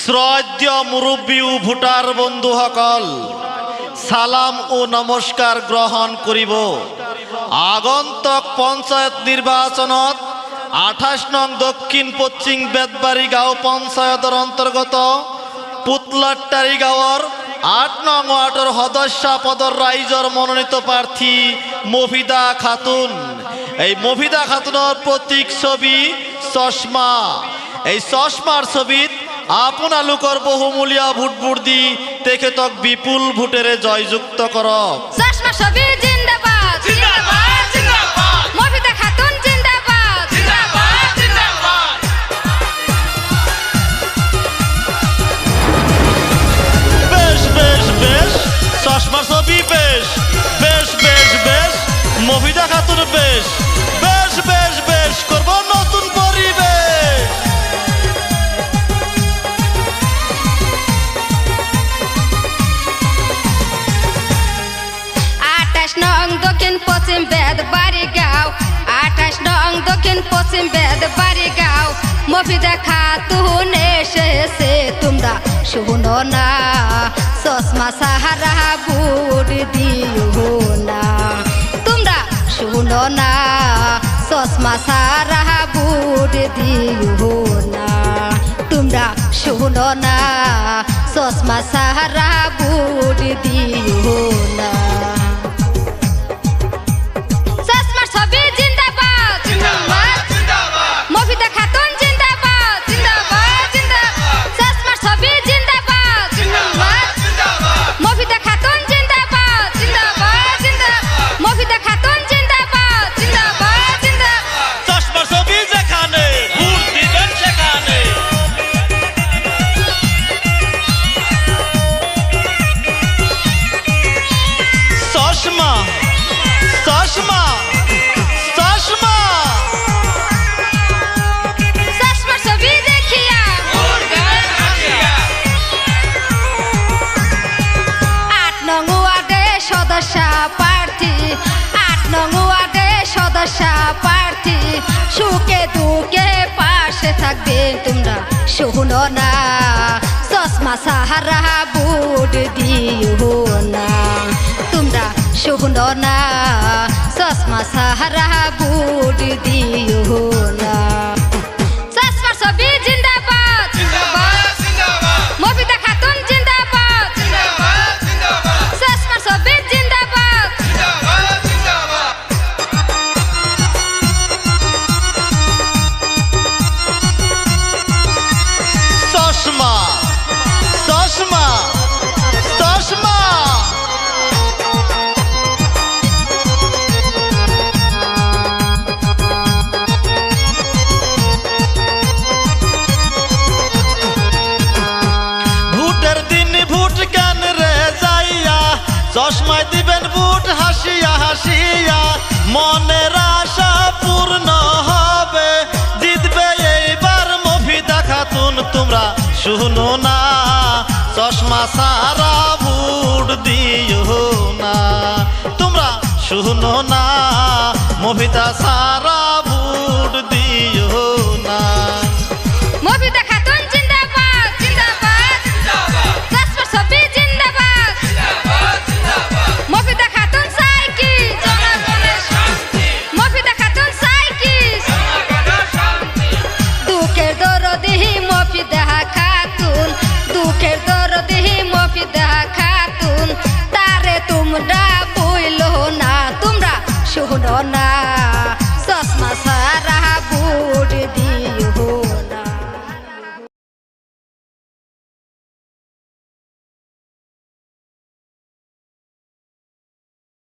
শ্রদ্ধেয় মুরব্বী ও ভোটার বন্ধুসকল, সালাম ও নমস্কার গ্রহণ করিব। আগন্তক পঞ্চায়েত নির্বাচনত 28 নং দক্ষিণ পশ্চিম বেতবাড়ি গাঁও পঞ্চায়েতের অন্তর্গত পুতলাট্টারি গাঁৱৰ 8 নং ওয়ার্ডের সদস্য পদর রাইজর মনোনীত প্রার্থী মফিদা খাতুন। এই মফিদা খাতুনের প্রতীক ছবি চশমা। এই চশমার ছবিত আপোনালোকৰ বহুমূলীয়া ভোটবোৰ দি তেখেতক বিপুল ভোটেৰে জয়যুক্ত কৰক। চশমা ছবি জিন্দাবাদ জিন্দাবাদ জিন্দাবাদ, মফিদা খাতুন জিন্দাবাদ জিন্দাবাদ জিন্দাবাদ। বেশ বেশ বেশ, চশমার ছবি বেশ বেশ বেশ বেশ, মফিদা খাতুন বেশ বেশ বেশ বেশ, করব নতুন পরিবেশ। 28 নং দক্ষিণ পশ্চিম বেতবাড়ি গাঁও, 28 নং দক্ষিণ পশ্চিম বেতবাড়ি গাঁও, মফিদা খাতুন এসেছে তোমরা শুনো না, চশমা সাহারা ভোট দিও না। তোমরা শুনো না, চশমা সাহারা ভোট দিও না। তোমরা শুনো না, চশমা সাহারা ভোট দিও না। চশমার ছবি জিন্দাবাদ জিন্দাবাদ জিন্দাবাদ, মফিদা খাতুন জিন্দাবাদ জিন্দাবাদ জিন্দাবাদ। চশমার ছবি জিন্দাবাদ জিন্দাবাদ জিন্দাবাদ, মফিদা খাতুন জিন্দাবাদ জিন্দাবাদ জিন্দাবাদ, মফিদা খাতুন জিন্দাবাদ জিন্দাবাদ জিন্দাবাদ। চশমার ছবি যেখানে ভোট দিবেন সেখানে। চশমা চশমা চশমা, চশমার ছবি দেখিয়া 8 নং ওয়ার্ডে সদস্য প্রার্থী, 8 নং ওয়ার্ডে সদস্য প্রার্থী, সুখে দুঃখে পাশে থাকবে তোমরা শুনো না, চশমা সাহারা ভোট দিও না। তোমরা শুনো না, চশমা সাহারা ভোট দিও না। চশমার ছবি জিন্দাবাদ জিন্দাবাদ জিন্দাবাদ, মফিদা খাতুন জিন্দাবাদ জিন্দাবাদ জিন্দাবাদ, চশমার ছবি জিন্দাবাদ জিন্দাবাদ জিন্দাবাদ। চশমা চশমা চশমা, ভোটের দিন ভোট কেন রে যাইয়া, চশমায় দিবেন ভোট হাসিয়া হাসিয়া, মনের আশা পূর্ণ হবে, জিতবে এইবার মফিদা খাতুন। তোমরা শুনো না, চশমা সারা ভোট দিও না। তোমরা শুনো না, মফিদা সারা ভোট দিও